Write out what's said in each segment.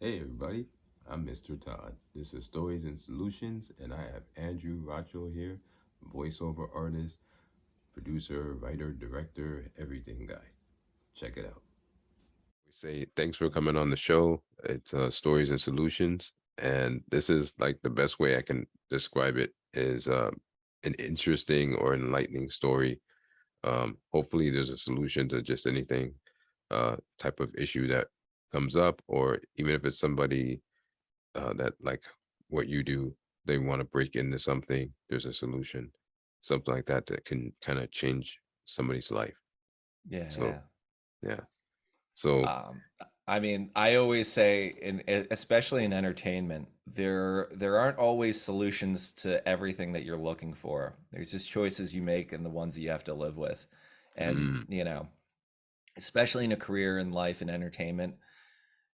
Hey everybody, I'm Mr. Todd. This is Stories and Solutions, and I have Andrew Racho here, voiceover artist, producer, writer, director, everything guy. Check it out. We say thanks for coming on the show. It's Stories and Solutions, and this is like the best way I can describe it is an interesting or enlightening story. Hopefully, there's a solution to just anything type of issue that comes up, or even if it's somebody that like what you do, they want to break into something. There's a solution, something like that that can kind of change somebody's life. Yeah, So yeah. yeah, so Um, I mean, I always say, especially in entertainment, there aren't always solutions to everything that you're looking for. There's just choices you make and the ones that you have to live with. And, mm, especially in a career in life and entertainment,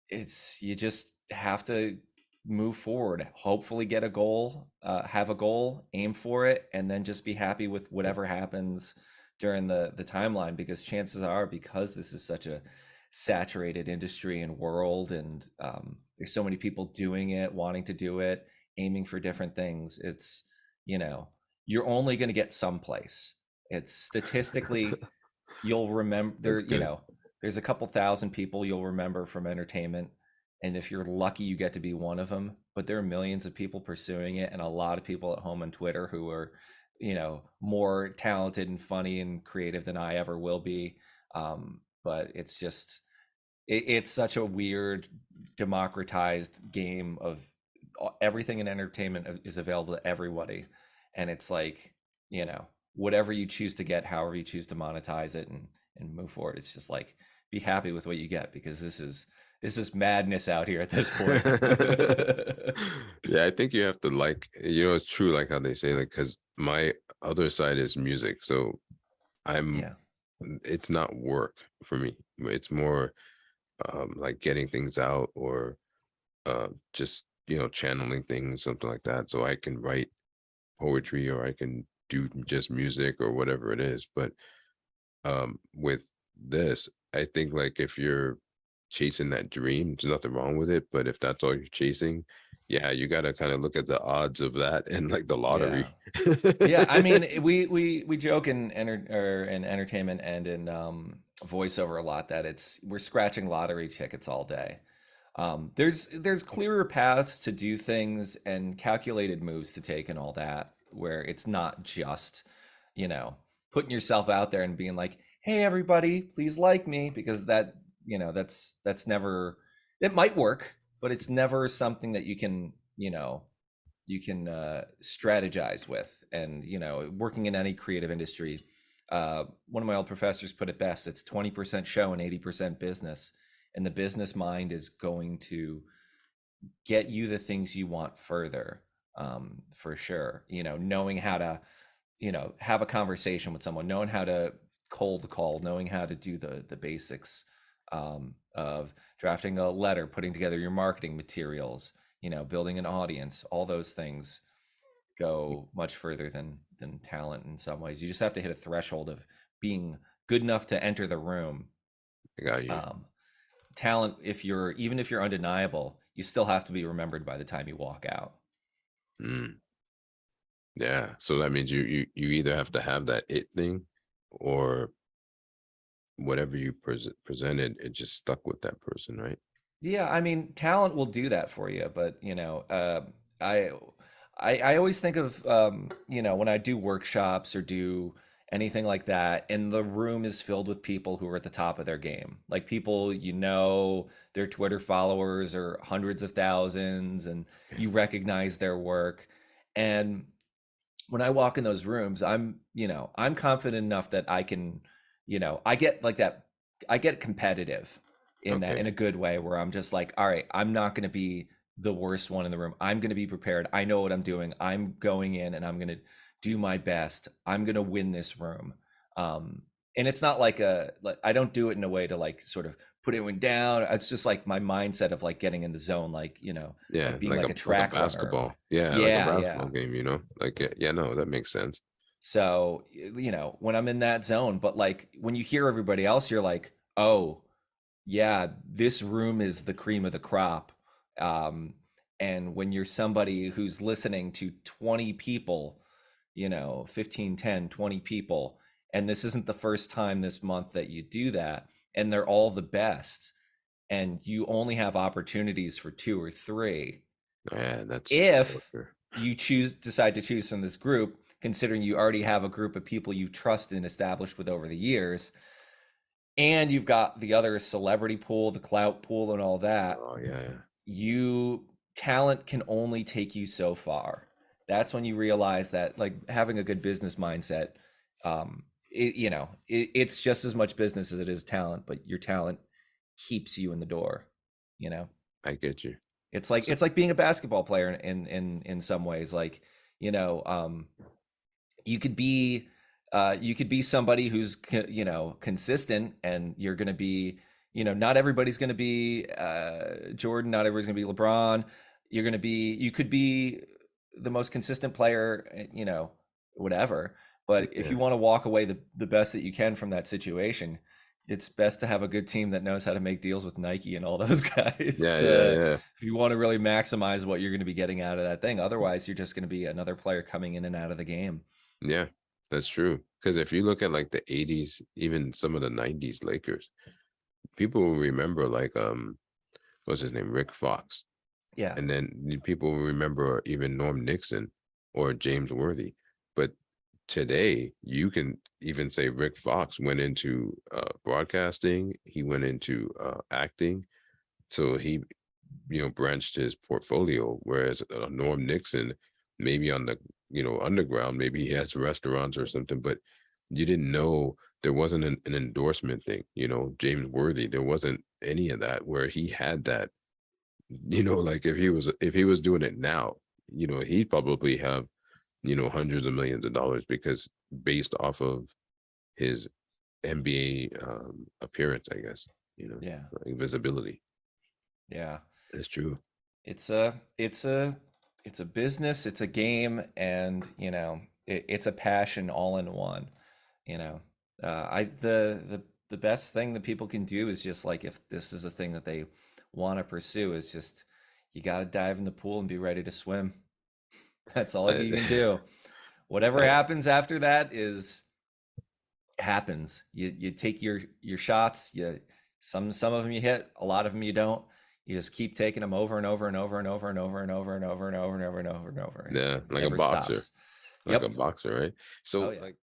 you just have to move forward, hopefully get a goal, have a goal, aim for it, and then just be happy with whatever happens during the timeline, because chances are, because this is such a saturated industry and world, and there's so many people doing it, wanting to do it, aiming for different things, it's you know you're only going to get someplace. It's statistically, you'll remember that's good. there's a couple thousand people you'll remember from entertainment, and if you're lucky you get to be one of them, but there are millions of people pursuing it, and a lot of people at home on Twitter who are more talented and funny and creative than I ever will be. But it's just it's such a weird democratized game of everything in entertainment is available to everybody, and it's like whatever you choose to get, however you choose to monetize it and move forward, it's just like be happy with what you get, because this is madness out here at this point. Yeah, I think you have to like, it's true, like how they say, like, because my other side is music. So I'm, Yeah, it's not work for me. It's more like getting things out or just, channeling things, something like that. So I can write poetry or I can do just music or whatever it is. But with this, I think like if you're chasing that dream, there's nothing wrong with it. But if that's all you're chasing, yeah, you got to kind of look at the odds of that and like the yeah, lottery. yeah. I mean, we joke in entertainment and in voiceover a lot that we're scratching lottery tickets all day. There's clearer paths to do things and calculated moves to take and all that, where it's not just, you know, putting yourself out there and being like, "Hey, everybody, please like me," because that's never. It might work, but it's never something that you can strategize with. And working in any creative industry, one of my old professors put it best: it's 20% show and 80% business, and the business mind is going to get you the things you want further, for sure. Knowing how to have a conversation with someone, knowing how to cold call, knowing how to do the basics, of drafting a letter, putting together your marketing materials, building an audience. All those things go much further than talent in some ways. You just have to hit a threshold of being good enough to enter the room. I got you. um, Talent, even if you're undeniable, you still have to be remembered by the time you walk out. Mm, yeah. So that means you either have to have that it thing or whatever you presented, it just stuck with that person, right? Yeah, I mean, talent will do that for you, but I, I always think of when I do workshops or do anything like that, and the room is filled with people who are at the top of their game, like people their Twitter followers are hundreds of thousands, and you recognize their work. And when I walk in those rooms, I'm confident enough that I can, I get like that, I get competitive in that, Okay. in a good way, where I'm just like, all right, I'm not going to be the worst one in the room. I'm going to be prepared. I know what I'm doing. I'm going in and I'm going to do my best. I'm going to win this room. And it's not like I don't do it in a way to like sort of put anyone down. It's just like my mindset of like getting in the zone, like, Yeah, like being like like a a like a track runner. basketball. Yeah, like a Yeah, basketball yeah. game, Like yeah, yeah, no, that makes sense. So, when I'm in that zone, but like when you hear everybody else, you're like, oh, yeah, this room is the cream of the crop. And when you're somebody who's listening to 20 people, 15, 10, 20 people, and this isn't the first time this month that you do that, and they're all the best, and you only have opportunities for 2 or 3, Yeah, that's if sure. you decide to choose from this group, considering you already have a group of people you trust and established with over the years, and you've got the other celebrity pool, the clout pool, and all that, Oh yeah, yeah. you talent can only take you so far. That's when you realize that, like, having a good business mindset, it's just as much business as it is talent, but your talent keeps you in the door. you know I get you. it's like So, it's like being a basketball player in some ways. Like, you know you could be somebody who's consistent, and you're going to be, not everybody's going to be Jordan, not everybody's going to be LeBron. You could be the most consistent player, whatever. But if yeah, you want to walk away the best that you can from that situation, it's best to have a good team that knows how to make deals with Nike and all those guys, yeah, yeah, to, yeah, if you want to really maximize what you're going to be getting out of that thing. Otherwise, you're just going to be another player coming in and out of the game. yeah. That's true. Because if you look at like the '80s, even some of the '90s Lakers, people will remember like what's his name, Rick Fox, Yeah. and then people will remember even Norm Nixon or James Worthy. But today, you can even say Rick Fox went into broadcasting. He went into acting. So he, branched his portfolio. Whereas Norm Nixon, maybe on the, underground, maybe he has restaurants or something, but you didn't know. There wasn't an endorsement thing. James Worthy, there wasn't any of that where he had that. Like if he was doing it now, he'd probably have, hundreds of millions of dollars, because based off of his NBA appearance, I guess, Yeah. like visibility. Yeah. That's true. It's a business, it's a game, and it's a passion all in one. You know, I the best thing that people can do is just, like, if this is a thing that they want to pursue, is just, you got to dive in the pool and be ready to swim. That's all I, you can do. Whatever I, happens after that is happens. You take your shots. Some of them you hit, a lot of them you don't. You just keep taking them over and over and over and over and over and over and over and over and over and over and over, and yeah, it like a never boxer, stops. Yep. right? Oh So yeah. like